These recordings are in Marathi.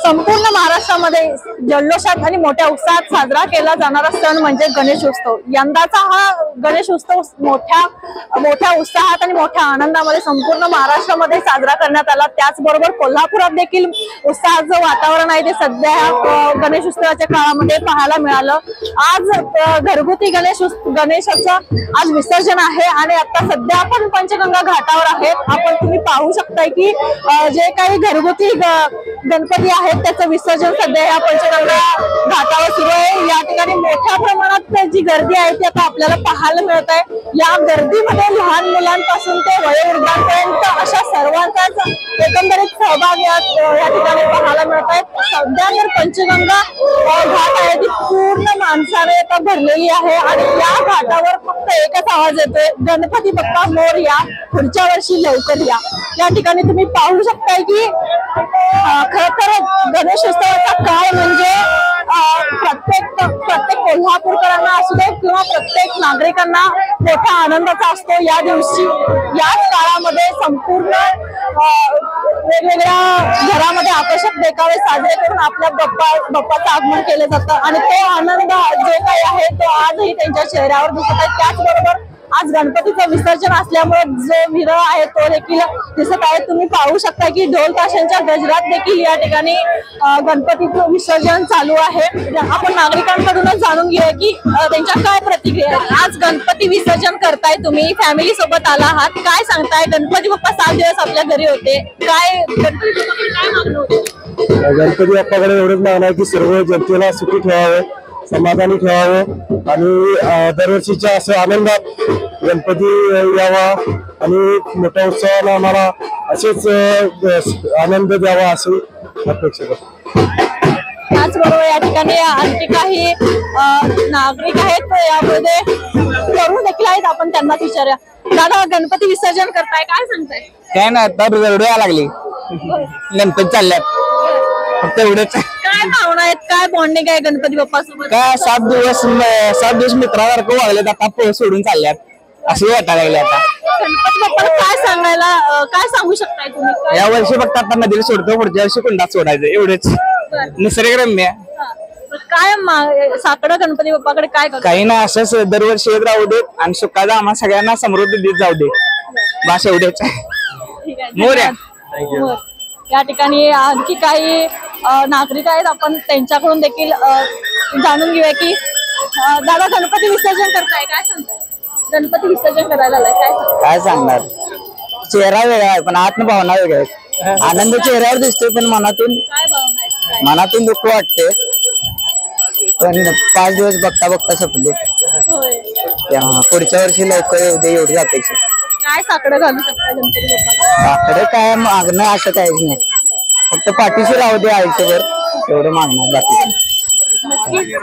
संपूर्ण महाराष्ट्रामध्ये जल्लोषात आणि मोठ्या उत्साहात साजरा केला जाणारा सण म्हणजे गणेशोत्सव। यंदाचा हा गणेशोत्सव मोठ्या उत्साहात आणि मोठ्या आनंदामध्ये संपूर्ण महाराष्ट्रामध्ये साजरा करण्यात आला। त्याचबरोबर कोल्हापुरात देखील उत्साहाचं वातावरण आहे ते सध्या गणेशोत्सवाच्या काळामध्ये पाहायला मिळालं। आज घरगुती गणेशाचं आज विसर्जन आहे आणि आता सध्या आपण पंचगंगा घाटावर आहेत। आपण तुम्ही पाहू शकताय की जे काही घरगुती गणपती आहेत त्याचं विसर्जन सध्या या पंचगंगा घाटावर सुरू आहे। या ठिकाणी मोठ्या प्रमाणात जी गर्दी आहे ती आता आपल्याला पाहायला मिळत आहे। या गर्दीमध्ये लहान मुलांपासून ते वयोवृद्धांपर्यंत अशा सर्वांचाच एकंदरीत सहभाग या ठिकाणी पाहायला मिळत आहे। सध्या तर पंचगंगा घाट आहे ती पूर्ण माणसाने आता भरलेली आहे आणि या घाटावर फक्त एकच आवाज येतोय, गणपती बाप्पा मोरया, पुढच्या वर्षी लवकर या। या ठिकाणी तुम्ही पाहू शकताय की खर तर गणेशोत्सवाचा काळ म्हणजे प्रत्येक कोल्हापूरकरांना असू दे किंवा प्रत्येक नागरिकांना मोठ्या आनंदाचा असतो। या दिवशी याच काळामध्ये संपूर्ण वेगवेगळ्या घरामध्ये आकर्षक देखावे साजरे करून आपल्या बाप्पाचं आगमन केलं जातं आणि तो आनंद जो काही आहे तो आजही त्यांच्या चेहऱ्यावर दिसत आहे। त्याचबरोबर आज गणपतीचं विसर्जन असल्यामुळे जो विरह आहे तो देखील दिसत आहे। तुम्ही पाहू शकता की ढोल ताशांच्या गजरात देखील या ठिकाणी गणपतीचं विसर्जन चालू आहे। आपण नागरिकांकडूनच जाणून घेऊया की त्यांच्या काय प्रतिक्रिया आहेत। आज गणपती विसर्जन करताय, तुम्ही फॅमिली सोबत आला आहात, काय सांगताय? गणपती बाप्पा 7 दिवस आपल्या घरी होते, काय गणपती बाप्पाकडे काय मागणं होतं? गणपती बाप्पाकडे एवढंच मागणं आहे की सर्व जनतेला सुखी ठेवावे, समाधानी ठेवावं आणि दरवर्षीच्या असं आनंदात गणपती यावा आणि मोठ्या उत्सवाला आम्हाला असेच आनंद द्यावा अशी अपेक्षा करतो। त्याचबरोबर या ठिकाणी आणखी काही नागरिक आहेत, यामध्ये तरुण देखील आहेत, आपण त्यांनाच विचारूया। दादा, गणपती विसर्जन करताय, काय सांगताय? काय नाही, तर रडू यायला लागली, गणपती चालल्यात, फक्त एवढंच। काय भावना आहेत, काय बॉन्डिंग आहे गणपती बाप्पा सोबत? काय 7 दिवस मित्रासारखं वागलेत, आता सोडून चालल्यात असे वाटायला लागले। आता गणपती बाप्पाला काय सांगू शकताय तुम्ही? या वर्षी फक्त आता नदीला सोडतो, पुढच्या वर्षी कुंडात सोडायचं, एवढेच। निसर्गरम्य काय साकडं गणपती बाप्पाकडे काय काही नाही, असंच दरवर्षी येत राहू देत आणि सुखाचा आम्हा सगळ्यांना समृद्धी देत जाऊ दे, बस एवढेच। मोरया। या ठिकाणी आणखी काही नागरिक आहेत, आपण त्यांच्याकडून देखील जाणून घेऊया की दादा, गणपती विसर्जन करताय, काय सांगताय? गणपती विसर्जन करायला काय सांगणार, चेहरा वेगळा आहे पण आतन भावना वेगळ्या आहेत। आनंद चेहऱ्यावर दिसतोय पण मनातून दुःख वाटते। पण 5 दिवस बघता संपले, पुढच्या वर्षी लवकर येऊ दे एवढी अपेक्षा। काय साकडं घालू शकता गणपती बाप्पा? साकडं काय मागणं असं काहीच नाही, फक्त पाठीशी राहू दे आयुष्यभर एवढं मागणार, बाकी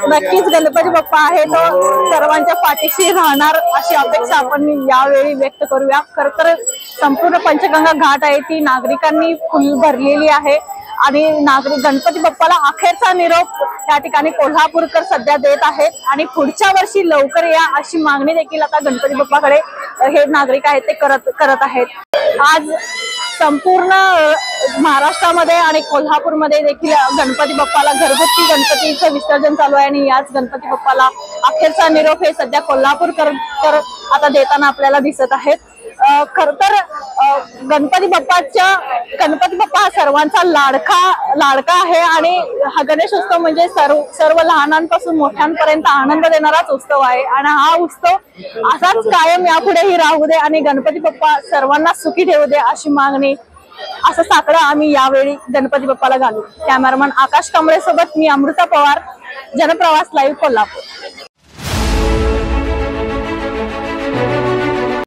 नक्कीच गणपती बाप्पा आहे तो सर्वांच्या पाठीशी राहणार अशी अपेक्षा आपण यावेळी व्यक्त करूया। खर तर संपूर्ण पंचगंगा घाट आहे ती नागरिकांनी फुल भरलेली आहे आणि गणपती बाप्पाला अखेरचा निरोप या ठिकाणी कोल्हापूरकर सध्या देत आहेत आणि पुढच्या वर्षी लवकर या अशी मागणी देखील आता गणपती बाप्पाकडे हे नागरिक आहेत ते करत आहेत। आज संपूर्ण महाराष्ट्रामध्ये आणि कोल्हापूरमध्ये देखील गणपती बाप्पाला घरगुती गणपतीचं विसर्जन चालू आहे आणि याच गणपती बाप्पाला अखेरचा निरोप हे सध्या कोल्हापूरकर आता देताना आपल्याला दिसत आहेत। खर तर गणपती बाप्पा हा सर्वांचा लाडका आहे आणि हा गणेशोत्सव म्हणजे सर्व लहानांपासून मोठ्यांपर्यंत आनंद देणाराच उत्सव आहे आणि हा उत्सव असाच कायम यापुढेही राहू दे आणि गणपती बाप्पा सर्वांना सुखी ठेवू दे अशी मागणी, असं साकडं आम्ही यावेळी गणपती बाप्पाला घालू। कॅमेरामन आकाश कांबळे सोबत मी अमृता पवार, जनप्रवास लाईव्ह, कोल्हापूर।